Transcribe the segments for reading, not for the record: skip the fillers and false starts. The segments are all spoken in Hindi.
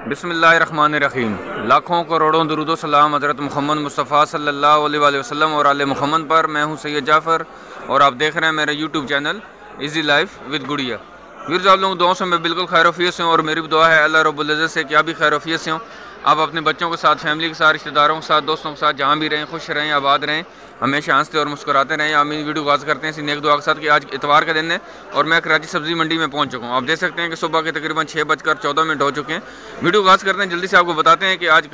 बिस्मिल्लाहिर्रहमानिर्रहीम। लाखों करोड़ों दुरूद सलाम हज़रत मोहम्मद मुस्तफ़ा सल्लल्लाहु अलैहि वसल्लम और आले मोहम्मद पर। मैं हूं सैयद जाफ़र और आप देख रहे हैं मेरा YouTube channel easy life with गुड़िया। वीर आप लोगों दुआओं से मैं बिल्कुल खैरोफियत से हूँ और मेरी भी दुआ है अल्लाह रब्बुल इज़्ज़त से कि आप भी खैरोफियत से हों। आप अपने बच्चों के साथ, फैमिली के साथ, रिश्तेदारों के साथ, दोस्तों के साथ जहाँ भी रहें खुश रहें, आबाद रहें, हमेशा हंसते और मुस्कुराते रहें। हम वीडियो को आगाज़ करते हैं इसी नेक दुआ के साथ कि आज इतवार का दिन है और मैं कराची सब्ज़ी मंडी में पहुंच चुका हूं। आप देख सकते हैं कि सुबह के तकरीबन 6:14 हो चुके हैं। वीडियो को आगाज़ करते हैं, जल्दी से आपको बताते हैं कि आज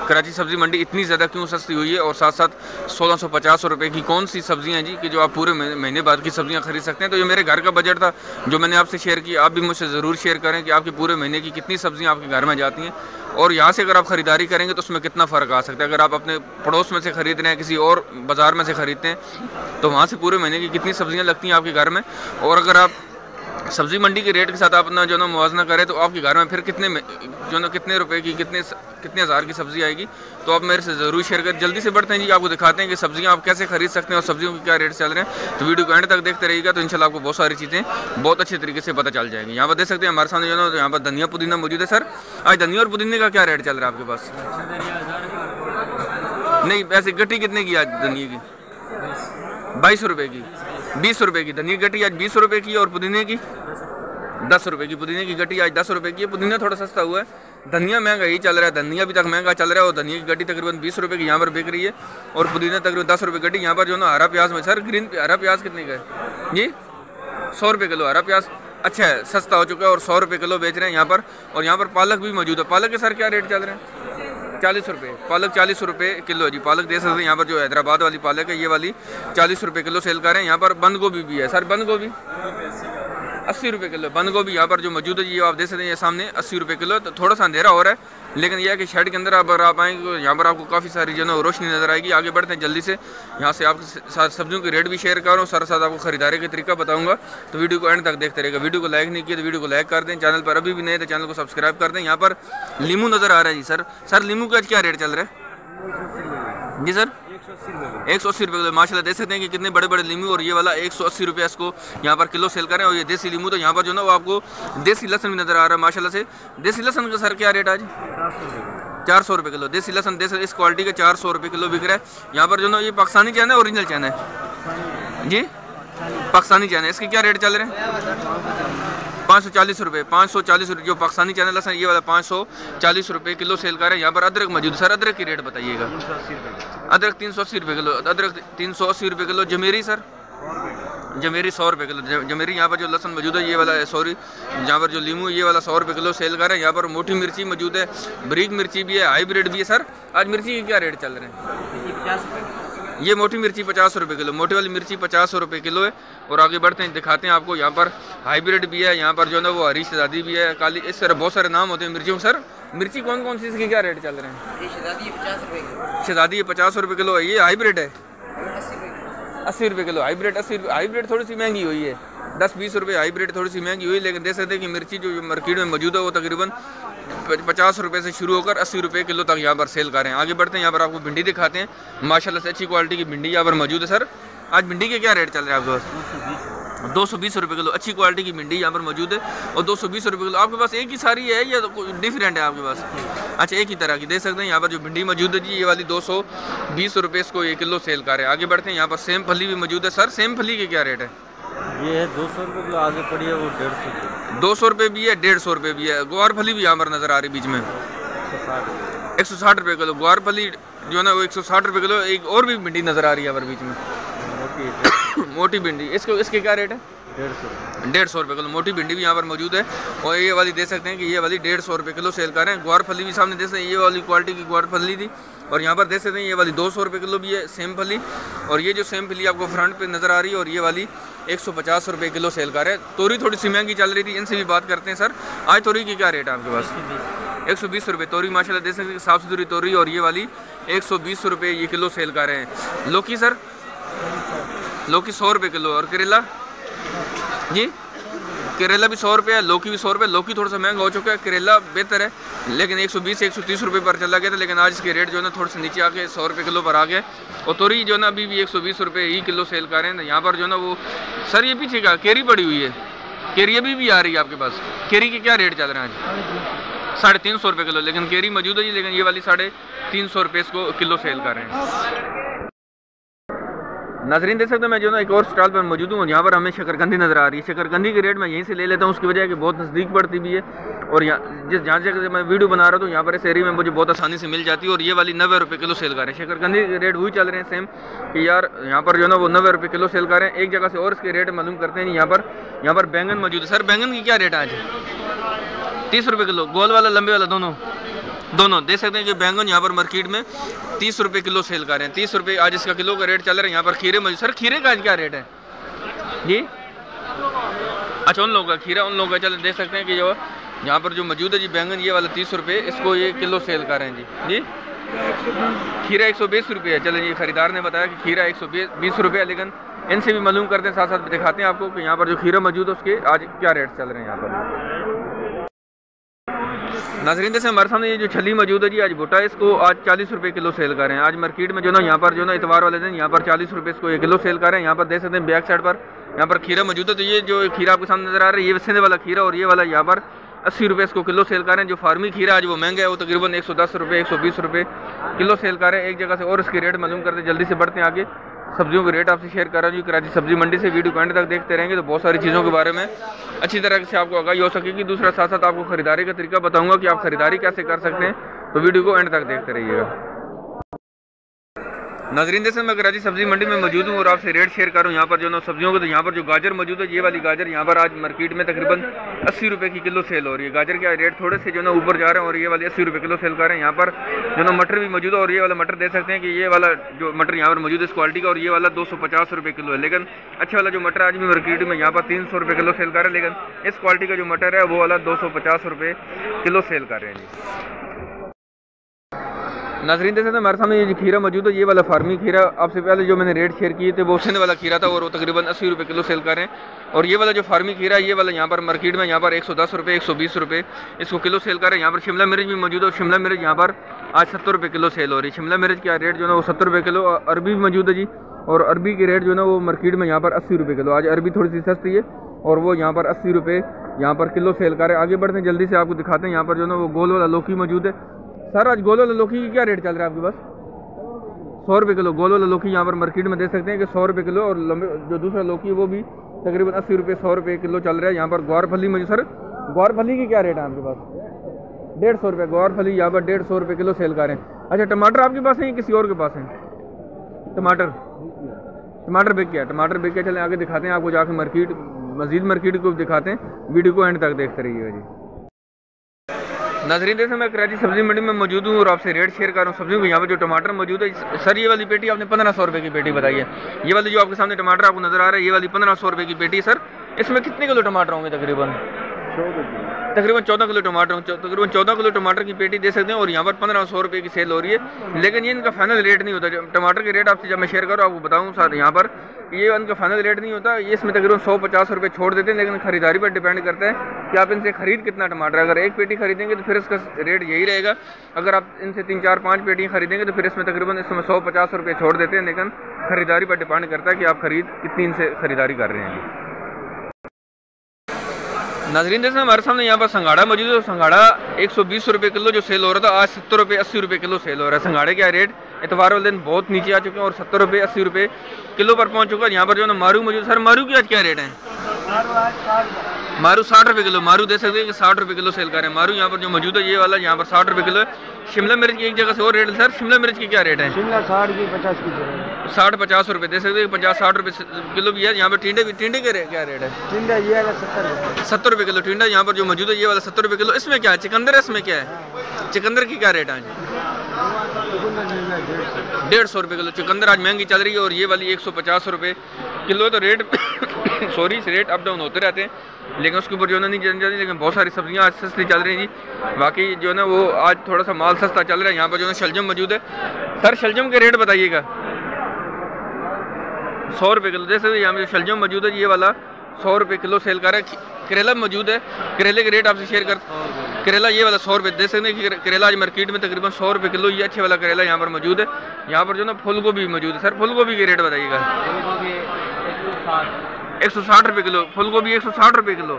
कराची सब्ज़ी मंडी इतनी ज़्यादा क्यों सस्ती हुई है और साथ साथ 1650 रुपये की कौन सी सब्ज़ियाँ हैं जी कि जो आप पूरे महीने बाद की सब्ज़ियाँ खरीद सकते हैं। तो ये मेरे घर का बजट था जो मैंने आपसे शेयर किया। आप भी मुझसे ज़रूर शेयर करें कि आपके पूरे महीने की कितनी सब्ज़ियाँ आपके घर में जाती हैं और यहाँ से अगर आप ख़रीदारी करेंगे तो उसमें कितना फ़र्क आ सकता है। अगर आप अपने पड़ोस में से ख़रीद रहे हैं, किसी और बाज़ार में से ख़रीदते हैं तो वहाँ से पूरे महीने की कितनी सब्ज़ियाँ लगती हैं आपके घर में। और अगर आप सब्ज़ी मंडी के रेट के साथ अपना जो ना मुवाजना करें तो आपके घर में फिर कितने रुपए की कितने हज़ार की सब्ज़ी आएगी। तो आप मेरे से ज़रूर शेयर करें। जल्दी से बढ़ते हैं जी, आपको दिखाते हैं कि सब्ज़ियाँ आप कैसे खरीद सकते हैं और सब्ज़ियों के क्या रेट चल रहे हैं। तो वीडियो को एंड तक देखते रहिएगा तो इंशाल्लाह आपको बहुत सारी चीज़ें बहुत अच्छे तरीके से पता चल जाएंगी। यहाँ पर देख सकते हैं हमारे सामने जो ना यहाँ पर धनिया पुदीना मौजूद है। सर आज धनिया और पुदीने का क्या रेट चल रहा है आपके पास? नहीं, वैसे गट्टी कितने की आज धनिया की? 22 रुपये की, 20 रुपये की धनिया गट्टी आज 20 रुपये की और पुदीने की 10 रुपये की। पुदीने की गट्टी आज 10 रुपये की है। पुदीना थोड़ा सस्ता हुआ है, धनिया महंगा ही चल रहा है। धनिया अभी तक महंगा चल रहा है और धनिया की गट्टी तकरीबन 20 रुपये की यहाँ पर बिक रही है और पुदीना तकरीबन 10 रुपये गट्टी। यहाँ पर जो ना हरा प्याज में सर हरा प्याज कितने का है जी? 100 रुपये किलो हरा प्याज अच्छा है, सस्ता हो चुका है और 100 रुपये किलो बेच रहे हैं यहाँ पर। और यहाँ पर पालक भी मौजूद है। पालक के सर क्या रेट चल रहे हैं? 40 रुपये। पालक 40 रुपये किलो है जी। पालक दे सकते हैं यहाँ पर जो हैदराबाद वाली पालक है ये वाली 40 रुपये किलो सेल कर रहे हैं। यहाँ पर बंद गोभी भी है। सर बंद गोभी 80 रुपये किलो। बंद गोभी यहाँ पर जो मौजूद है ये आप देख सकते हैं, ये सामने 80 रुपये किलो। तो थोड़ा सा अंधेरा हो रहा है लेकिन यह है कि शेड के अंदर अगर आप आएंगे तो यहाँ पर आपको काफ़ी सारी जो है रोशनी नज़र आएगी। आगे बढ़ते हैं जल्दी से, यहाँ से आपके साथ सब्जियों के रेट भी शेयर कर रहा हूँ, साथ साथ आपको खरीदारी का तरीका बताऊँगा। तो वीडियो को एंड तक देखते रहेगा। वीडियो को लाइक नहीं किया तो वीडियो को लाइक कर दें। चैनल पर अभी भी नहीं तो चैनल को सब्सक्राइब कर दें। यहाँ पर लीमू नज़र आ रहा है जी। सर लीमू का क्या रेट चल रहा है जी? सर 180 रुपये किलो। माशाल्लाह देख सकते हैं कि कितने बड़े बड़े लीमू और ये वाला 180 रुपये इसको यहाँ पर किलो सेल करें। और ये देसी लीमू तो यहाँ पर जो ना वो आपको देसी लहसन भी नज़र आ रहा है माशाल्लाह से। देसी लहसन का सर क्या रेट आज? 400 रुपये किलो। देसी लहसन इस क्वालिटी का 400 रुपये किलो बिक रहा है। यहाँ पर जो ना ये पाकिस्तानी चैन है, ओरिजिनल चैन है जी, पाकिस्तानी चैन है। इसके क्या रेट चल रहे हैं? 540 रुपये। 540 रुपये जो पाकिस्तानी चैनल लहसन ये वाला 540 रुपये किलो सेल कर रहे हैं। यहाँ पर अदरक मौजूद। सर अदरक की रेट बताइएगा। अदरक 380 रुपये किलो। अदरक 380 रुपये किलो। जमेरी सर जमेरी 100 रुपये किलो। जमेरी यहाँ पर जो लहसन मौजूद है ये वाला सॉरी यहाँ पर जो लीमू ये वाला 100 रुपये किलो सेल कर रहे हैं। यहाँ पर मोटी मिर्ची मौजूद है, बारीक मिर्ची भी है, हाईब्रिड भी है। सर आज मिर्ची के क्या रेट चल रहे हैं? ये मोटी मिर्ची 50 रुपये किलो। मोटी वाली मिर्ची 50 रुपये किलो है। और आगे बढ़ते हैं, दिखाते हैं आपको। यहाँ पर हाइब्रिड भी है, यहाँ पर जो है वो हरी शहजादी भी है, काली, इस तरह बहुत सारे नाम होते हैं मिर्चियों। सर मिर्ची कौन कौन सी, इसके क्या रेट चल रहे हैं? शहजादी 50 रुपये किलो है। ये हाइब्रिड है 80 रुपये किलो। हाइब्रिड थोड़ी सी महंगी हुई है, 10-20 रुपये हाइब्रिड थोड़ी सी महंगी हुई। लेकिन देख सकते हैं कि मिर्ची जो मार्केट में मौजूद है वो तकरीबन 50 रुपये से शुरू होकर 80 रुपये किलो तक यहाँ पर सेल कर रहे हैं। आगे बढ़ते हैं, यहाँ पर आपको भिंडी दिखाते हैं। माशाल्लाह से अच्छी क्वालिटी की भिंडी यहाँ पर मौजूद है। सर आज भिंडी के क्या रेट चल रहे हैं आपके पास? 220 रुपये किलो। अच्छी क्वालिटी की भिंडी यहाँ पर मौजूद है और 220 रुपये किलो। आपके पास एक ही सारी है या डिफरेंट है आपके पास? अच्छा एक ही तरह की देख सकते हैं। यहाँ पर जो भिंडी मौजूद है जी ये वाली 220 रुपये इसको 1 किलो सेल कर रहे हैं। आगे बढ़ते हैं, यहाँ पर सेम फली भी मौजूद है। सर सेम फली के क्या रेट है? ये है 200 रुपये किलो। आगे पड़ी है वो 150 200 रुपये भी है, 150 रुपये भी है। ग्वार फली भी यहाँ पर नज़र आ रही बीच में 160 रुपये किलो। ग्वार फली जो है ना वो 160 रुपये किलो। एक और भी भिंडी नज़र आ रही है यहाँ पर बीच में मोटी भिंडी। इसके क्या रेट है? 150 रुपये किलो। मोटी भिंडी भी यहाँ पर मौजूद है। और ये वाली देख सकते हैं कि ये वाली 150 रुपये किलो सेल कर रहे हैं। ग्वार फली भी सामने देख सकते हैं, ये वाली क्वालिटी की ग्वार फली थी। और यहाँ पर देख सकते हैं ये वाली 200 रुपये किलो भी है सेम फली। और ये जो सेम फली आपको फ्रंट पे नज़र आ रही है और ये वाली 150 रुपये किलो सेल कर रहे हैं। तोरी थोड़ी सी महंगी चल रही थी, इनसे भी बात करते हैं। सर आज तोरी की क्या रेट है आपके पास? 120 रुपये तोरी। माशाल्लाह देख सकते हैं साफ़ सुथरी तोरी और ये वाली 120 रुपये ये किलो सेल कर रहे हैं। लौकी सर लौकी 100 रुपये किलो। और करेला जी? करेला भी 100 रुपये है, लौकी भी 100 रुपये। लौकी थोड़ा सा महंगा हो चुका है, करेला बेहतर है लेकिन 120-130 रुपये पर चला गया था। लेकिन आज इसके रेट जो है ना थोड़े से नीचे आके 100 रुपये किलो पर आ गए। और तोरी जो है ना अभी भी 120 रुपये ही किलो सेल कर रहे हैं। यहाँ पर जो है ना वो सर ये पीछे का केरी पड़ी हुई है, केरी अभी भी आ रही है आपके पास? केरी के क्या रेट चल रहे हैं आज? 350 रुपये किलो। लेकिन केरी मौजूद है जी, लेकिन ये वाली 350 रुपये इसको किलो सेल कर रहे हैं। नाजरीन देख सकते हैं मैं जो ना एक और स्टॉल पर मौजूद हूँ। यहाँ पर हमें शकरकंदी नज़र आ रही है। शकरकंदी के रेट मैं यहीं से ले लेता हूँ, उसकी वजह है कि बहुत नज़दीक पड़ती भी है और यहाँ जहाँ से मैं वीडियो बना रहा हूँ यहाँ पर इस एरिया में मुझे बहुत आसानी से मिल जाती है। और ये वाली 90 रुपये किलो सेल कर रहे हैं। शकरकंदी के रेट वही चल रहे हैं सेम कि यार यहाँ पर जो ना वो 90 रुपये किलो सेल कर रहे हैं। एक जगह से और इसके रेट मालूम करते हैं। यहाँ पर बैंगन मौजूद है। सर बैंगन की क्या रेट है आज? 30 रुपये किलो, गोल वाला लंबे वाला दोनों देख सकते हैं कि बैंगन यहाँ पर मार्केट में 30 रुपये किलो सेल कर रहे हैं। 30 रुपये आज इसका किलो का रेट चल रहा है। यहाँ पर खीरे मौजूद। सर खीरे का आज क्या रेट है जी? अच्छा उन लोगों का खीरा उन लोगों का चले देख सकते हैं कि जो यहाँ पर जो मौजूद है जी बैंगन ये वाला 30 रुपये, इसको ये किलो सेल कर रहे हैं जी। खीरा 120 रुपये है। चले जी खरीदार ने बताया कि खीरा 120 रुपये है, लेकिन इनसे भी मालूम करते हैं, साथ साथ दिखाते हैं आपको कि यहाँ पर जो खीरा मौजूद है उसके आज क्या रेट चल रहे हैं यहाँ पर। नाज़रीन जैसे हमारे सामने ये जो छली मौजूद है जी आज भुट्टा, इसको आज 40 रुपये किलो सेल कर रहे हैं। आज मार्केट में जो ना यहाँ पर जो ना इतवार वाले दिन यहाँ पर 40 रुपये इसको 1 किलो सेल कर रहे हैं। यहाँ पर देख सकते हैं बैक साइड पर यहाँ पर खीरा मौजूद है। तो ये जो खीरा आपके सामने नजर आ रहा है ये सेंधे वाला खीरा, और ये वाला यहाँ पर 80 रुपये इसको किलो सेल कर रहे हैं। जो फार्मी खीरा आज वो महंगा है, वो तकरीबन 110 रुपये 120 रुपये किलो सेल कर रहे हैं। एक जगह से और इसके रेट मालूम करते जल्दी से बढ़ते हैं आगे। सब्जियों के रेट आपसे शेयर कर रहा हूँ। कराची सब्जी मंडी से वीडियो को एंड तक देखते रहेंगे तो बहुत सारी चीज़ों के बारे में अच्छी तरह से आपको आगाही हो सकेगी। दूसरा साथ साथ आपको खरीदारी का तरीका बताऊंगा कि आप खरीदारी कैसे कर सकते हैं, तो वीडियो को एंड तक देखते रहिएगा। नाज़रीन जैसे मैं कराची सब्जी मंडी में मौजूद हूँ और आपसे रेट शेयर कर रहा हूँ। यहाँ पर जो ना सब्जियों को, तो यहाँ पर जो गाजर मौजूद है ये वाली गाजर यहाँ पर आज मार्केट में तकरीबन 80 रुपये की किलो सेल हो रही है। गाजर के रेट थोड़े से जो ना ऊपर जा रहे हैं और ये वाले 80 रुपये किलो सेल कर रहे हैं। यहाँ पर जो ना मटर भी मौजूद है और ये वाला मटर देख सकते हैं कि ये वाला जो मटर यहाँ पर मौजूद है इस क्वालिटी का, और ये वाला 250 रुपये किलो है। लेकिन अच्छा वाला जो मटर आज भी मार्केट में यहाँ पर 300 रुपये किलो सेल कर रहे हैं, लेकिन इस क्वालिटी का जो मटर है वो वाला 250 रुपये किलो सेल कर रहे हैं जी। नाज़रीन देख सकते हैं हमारे सामने ये खीरा मौजूद है। ये वाला फार्मी खीरा आपसे पहले जो मैंने रेट शेयर किए थे वो सेंध वाला खीरा था और वो तकरीबन 80 रुपये किलो सेल कर रहे हैं। और ये वाला जो फार्मी खीरा है ये वाला यहाँ पर मार्केट में यहाँ पर 110 रुपये 120 रुपये इसको किलो सेल कर रहे हैं। यहाँ पर शिमला मिर्च भी मौजूद है और शिमला मिर्च यहाँ पर आज 70 रुपये किलो सेल हो रही है। शिमला मिर्च का रेट जो है वो 70 रुपये किलो। अरबी भी मौजूद है जी, और अरबी के रेट जो है ना वो मार्केट में यहाँ पर 80 रुपये किलो। आज अरबी थोड़ी सी सस्ती है और वो यहाँ पर 80 रुपये यहाँ पर किलो सेल कर रहे हैं। आगे बढ़ते हैं जल्दी से आपको दिखाते हैं। यहाँ पर जो है ना वो गोल वाला लौकी मौजूद है। सर आज गोल वाला लौकी की क्या रेट चल रहा है आपके पास? 100 रुपये किलो। गोल वाला लौकी यहाँ पर मार्केट में देख सकते हैं कि 100 रुपये किलो, और लंबे जो दूसरा लौकी है वो भी तकरीबन 80 रुपये 100 रुपये किलो चल रहा है। यहाँ पर ग्वारफली में सर ग्वारफली की क्या रेट है आपके पास? 150 रुपये ग्वारफली यहाँ पर 150 रुपये किलो सेल कर रहे हैं। अच्छा टमाटर आपके पास है या किसी और के पास है? टमाटर बिक गया, टमाटर बिक गया। चलें आगे दिखाते हैं आपको जाकर मार्केट, मजीद मार्केट को दिखाते हैं। वीडियो को एंड तक देखते रहिएगा जी। नाज़रीन जैसे मैं कराची सब्जी मंडी में मौजूद हूँ और आपसे रेट शेयर कर रहा हूँ सब्जियों को। यहाँ पर जो टमाटर मौजूद है सर ये वाली पेटी आपने 1500 रुपये की पेटी बताई है। ये वाली जो आपके सामने टमाटर आपको नजर आ रहा है ये वाली 1500 रुपये की पेटी। सर इसमें कितने किलो टमाटर होंगे? तकरीबन 14 किलो टमाटर, तकरीबन 14 किलो टमाटर की पेटी दे सकते हैं। और यहाँ पर 1500 रुपये की सेल हो रही है, लेकिन ये इनका फाइनल रेट नहीं होता। टमाटर के रेट आपसे जब मैं शेयर करूँ आपको बताऊँ सर यहाँ पर ये इनका फाइनल रेट नहीं होता। ये इसमें तकरीबन 150 रुपये छोड़ देते हैं, लेकिन खरीदारी पर डिपेंड करता है कि आप इनसे खरीद कितना टमाटर। अगर एक पेटी खरीदेंगे तो फिर इसका रेट यही रहेगा। अगर आप इनसे 3 4 5 पेटियाँ खरीदेंगे तो फिर इसमें तकरीबन इसमें 150 रुपये छोड़ देते हैं, लेकिन खरीदारी पर डिपेंड करता है कि आप कितनी इनसे खरीदारी कर रहे हैं। नाज़रीन जैसे हमारे सामने यहाँ पर संगाड़ा मौजूद है। संगाड़ा 120 रुपये किलो जो सेल हो रहा था आज 70 रुपये 80 रुपये किलो सेल हो रहा है। संगाड़े का रेट इतवार वाले दिन बहुत नीचे आ चुके हैं और 70 रुपये 80 रुपये किलो पर पहुँच चुका है। यहाँ पर जो है ना मारू मौजूद। सर मारू की आज क्या रेट है? मारू 60 रुपये किलो। मारू दे सकते हैं कि 60 रुपये किलो सेल कर रहे हैं। मारू यहाँ पर जो मौजूद है ये वाला यहाँ पर 60 रुपये किलो है। शिमला मिर्च की एक जगह से और रेट है। सर शिमला मिर्च की क्या रेट है? शिमला 60 की 50 की 60-50 रुपये दे सकते हैं। 50-60 रुपये किलो भी है। यहाँ पर टिंडे के क्या रेट है? टिंडा ये 70 रुपये किलो टिंडा यहाँ पर जो मौजूद है ये वाला 70 रुपये किलो। इसमें क्या है? चिकंदर है। इसमें क्या है? चिकंदर की क्या रेट है? 150 रुपये किलो चिकंदर आज महंगी चल रही है और ये वाली 150 रुपये किलो। तो rate sorry rate up down होते रहते हैं, लेकिन उसके ऊपर जो है ना नहीं जानी जाती। लेकिन बहुत सारी सब्जियां आज सस्ती चल रही हैं जी। बाकी जो है ना वो आज थोड़ा सा माल सस्ता चल रहा है। यहाँ पर जो है शलजम मौजूद है। सर शलजम के रेट बताइएगा। 100 रुपये किलो। जैसे यहाँ पर शलजम मौजूद है ये वाला 100 रुपये किलो सेल कर रहा है। करेला मौजूद है। करेले के रेट आपसे शेयर कर। करेला ये वाला 100 रुपये दे सकते हैं कि करेला आज मार्केट में तकरीबन 100 रुपये किलो ये अच्छे वाला करेला यहाँ पर मौजूद है। यहाँ पर जो ना फूल गोभी मौजूद है। सर फूल गोभी के रेट बताइएगा। 160 रुपये किलो। फूल गोभी 160 रुपये किलो।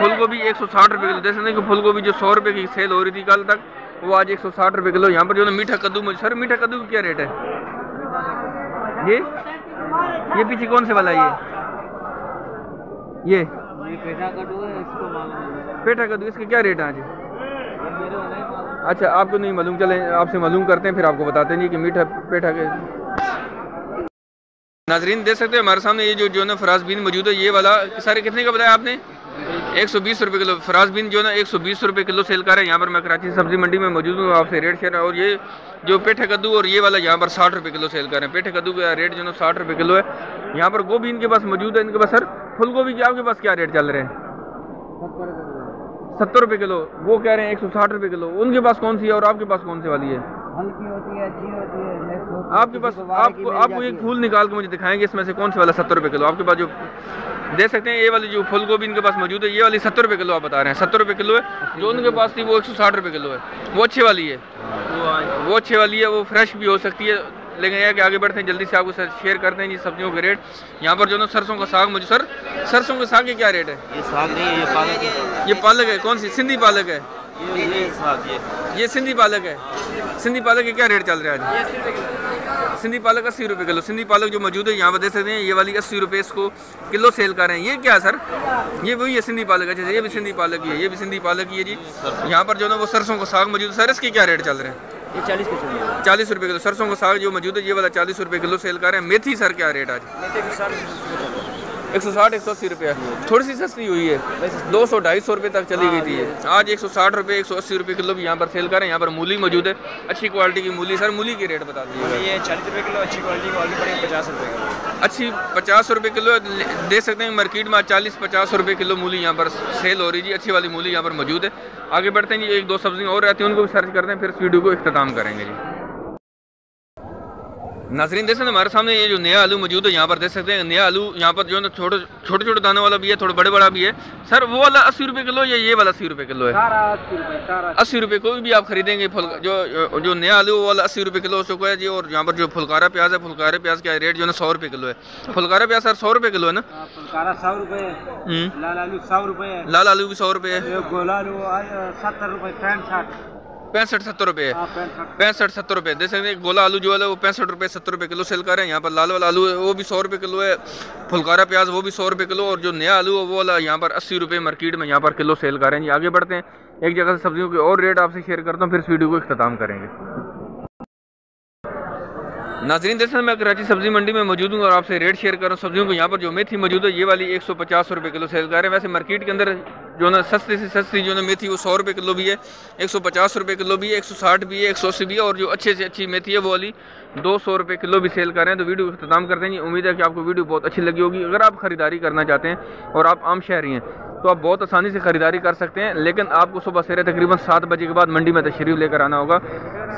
फूल गोभी 160 रुपये किलो। जैसे कि फूल गोभी जो 100 रुपये की सेल हो रही थी कल तक, वो आज 160 रुपये किलो। यहाँ पर जो है मीठा कद्दू, सर मीठा कद्दू की क्या रेट है? ये पीछे कौन से वाला है? ये पेठा कद्दू है, इसको मालूम। पेठा कद्दू, इसके क्या रेट है आज? अच्छा, आपको नहीं मालूम, चलें आपसे मालूम करते हैं, फिर आपको बताते हैं कि मीठा पेठा के। नाजरीन देख सकते हैं हमारे सामने ये जो ना फराज बीन मौजूद है, ये वाला सारे कितने का बताया आपने? 120 रुपये किलो। फराज बीन जो ना 120 रुपये किलो सेल कर रहे हैं। यहाँ पर मैं कराची सब्जी मंडी में मौजूद हूँ, आपसे रेट शेयर। और ये जो पेठा कद्दू और ये वाला यहाँ पर 60 रुपये किलो सेल कर रहे हैं। पेठा कद्दू का रेट जो ना 60 रुपये किलो है। यहाँ पर गोभी इनके पास मौजूद है। इनके पास सर फूल गोभी के आपके पास क्या रेट चल रहे हैं? 70 रुपये किलो। वो कह रहे हैं 160 रुपये किलो। उनके पास कौन सी है और आपके पास कौन सी वाली है? हल्की होती है, अच्छी होती है। आपके पास आपको एक फूल निकाल के मुझे दिखाएंगे इसमें से कौन सी वाला 70 रुपये किलो? आपके पास जो देख सकते हैं ये वाली जो फूल गोभी इनके पास मौजूद है, ये वाली 70 रुपये किलो आप बता रहे हैं। 70 रुपये किलो है। जो उनके पास थी वो 160 रुपये किलो है। वो अच्छी वाली है, वो अच्छी वाली है, वो फ्रेश भी हो सकती है। लेकिन यह कि आगे बढ़ते हैं, जल्दी से आपको शेयर करते हैं जी सब्जियों के रेट। यहाँ पर जो ना सरसों का साग मुझे सर, सरसों के साग के क्या रेट है? ये साग नहीं है, ये पालक है। ये पालक है। कौन सी? सिंधी पालक है। ये साग ये सिंधी पालक है। सिंधी पालक के क्या रेट चल रहा है आज? सिंधी पालक 80 रुपये किलो। सिंधी पालक जो मौजूद है यहाँ पर देख सकते हैं, ये वाली 80 रुपये इसको किलो सेल कर रहे हैं। ये क्या है सर? ये वही है सिंधी पालक। अच्छा, ये भी सिंधी पालक ही है, ये भी सिंधी पालक ही है जी। यहाँ पर जो ना वो सरसों का साग मौजूद है। सर इसके क्या रेट चल रहे हैं? ये 40 के चल रहे हैं। 40 रुपये किलो। सरसों का साग जो मौजूद है ये वाला 40 रुपये किलो सेल कर रहे हैं। मेथी सर क्या रेट आज? 160 180 रुपये। थोड़ी सी सस्ती हुई है, 200-250 रुपये तक चली गई थी। आज 160 रुपये 180 रुपये किलो भी यहाँ पर सेल कर रहे हैं। यहाँ पर मूली मौजूद है, अच्छी क्वालिटी की मूली। सर मूली की रेट बता दीजिए। ये 40 रुपये किलो अच्छी क्वालिटी की, पड़ेगी 50 रुपये किलो। अच्छी 50 रुपये किलो देख सकते हैं। मार्केट में 40-50 रुपये किलो मूली यहाँ पर सेल हो रही जी। अच्छी वाली मूली यहाँ पर मौजूद है। आगे बढ़ते हैं जी, एक दो सब्जियाँ और रहती हैं, उनको भी सर्च करते हैं, फिर इस वीडियो को इख्तिताम करेंगे जी। नाजरीन देख सकते हैं हमारे सामने ये जो नया आलू मौजूद है, यहाँ पर देख सकते हैं नया आलू। यहाँ पर जो है छोटे छोटे दाने वाला भी है, थोड़ा बड़े बड़ा भी है। सर वो वाला 80 रुपये किलो या ये वाला 80 रुपये किलो है? 80 रुपये। कोई भी आप खरीदेंगे जो नया आलू वो वाला 80 रुपये किलो हो चुका है जी। और यहाँ पर जो फुलकारा प्याज है, फुलकारे प्याज का रेट जो है 100 रुपये किलो है। फुलकारा प्याज सर 100 रुपये किलो है ना? फुलकारा 100 रुपये, लाल आलू 100 रुपये है। लाल आलू भी 100 रुपये है। गोला आलू 70 रुपये, 65-70 रुपये, 65-70 रुपये। देख सकते हैं गोला आलू जो है वो 65 रुपये 70 रुपये किलो सेल कर रहे हैं। यहाँ पर लाल वाला आलू है वो भी 100 रुपये किलो है। फुलकारा प्याज वो भी 100 रुपये किलो। और जो नया आलू है वो वाला यहाँ पर 80 रुपये मार्केट में यहाँ पर किलो सेल कर रहे हैं। आगे बढ़ते हैं, एक जगह से सब्जियों के और रेट आपसे शेयर करता हूँ, फिर इस वीडियो को इख्तिताम करेंगे। नाजरीन देख सकते हैं मैं कराची सब्जी मंडी में मौजूद हूँ और आपसे रेट शेयर कर रहा हूँ सब्जियों को। यहाँ पर जो मेथी मौजूद है ये वाली 150 रुपये किलो सेल कर रहे हैं। वैसे मार्केट के अंदर जो ना सस्ती से सस्ती जो ना मेथी वो 100 रुपये किलो भी है, 150 रुपये किलो भी है, 160 भी है, 180 भी है। और जो अच्छे से अच्छी मेथी है वो वाली 200 रुपये किलो भी सेल कर रहे हैं। तो वीडियो को इख्तिताम करते हैं। उम्मीद है कि आपको वीडियो बहुत अच्छी लगी होगी। अगर आप खरीदारी करना चाहते हैं और आप आम शहरी हैं तो आप बहुत आसानी से खरीदारी कर सकते हैं। लेकिन आपको सुबह सवेरे तकरीबन 7 बजे के बाद मंडी में तशरीफ़ लेकर आना होगा।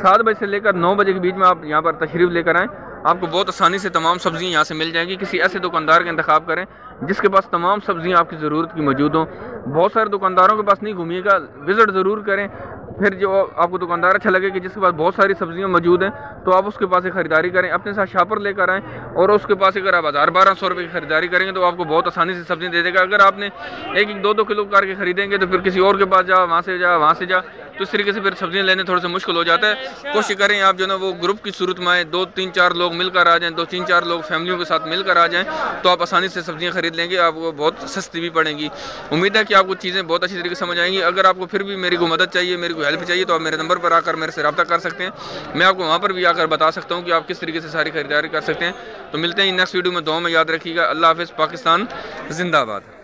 7 बजे से लेकर 9 बजे के बीच में आप यहाँ पर तशरीफ़ लेकर आएँ। आपको बहुत आसानी से तमाम सब्ज़ियाँ यहाँ से मिल जाएंगी। किसी ऐसे दुकानदार का इंतखाब करें जिसके पास तमाम सब्ज़ियाँ आपकी ज़रूरत की मौजूद हों। बहुत सारे दुकानदारों के पास नहीं घूमिएगा, विज़िट ज़रूर करें। फिर जो आपको दुकानदार अच्छा लगे कि जिसके पास बहुत सारी सब्जियां मौजूद हैं तो आप उसके पास से ख़रीदारी करें। अपने साथ शॉपर लेकर आएँ और उसके पास अगर आप 1000-1200 रुपये की खरीदारी करेंगे तो आपको बहुत आसानी से सब्ज़ी दे देगा। अगर आपने 1-2 किलो करके खरीदेंगे तो फिर किसी और के पास जा, वहाँ से जा, वहाँ से जा, तो इस तरीके से फिर सब्जियां लेने थोड़ा सा मुश्किल हो जाता है। कोशिश करें आप जो ना वो ग्रुप की सूरत में आए, 2-3-4 लोग मिलकर आ जाएँ, 2-3-4 लोग फैमिलियों के साथ मिलकर आ जाएँ तो आप आसानी से सब्जियां खरीद लेंगे। आपको बहुत सस्ती भी पड़ेंगी। उम्मीद है कि आपको चीज़ें बहुत अच्छी तरीके से समझ आएंगी। अगर आपको फिर भी मेरी को मदद चाहिए, मेरी को हेल्प चाहिए तो आप मेरे नंबर पर आकर मेरे से रब्ता कर सकते हैं। मैं आपको वहाँ पर भी आकर बता सकता हूँ कि आप किस तरीके से सारी खरीदारी कर सकते हैं। तो मिलते हैं नेक्स्ट वीडियो में। दुआ में याद रखिएगा। अल्लाह हाफ़िज़। पाकिस्तान जिंदाबाद।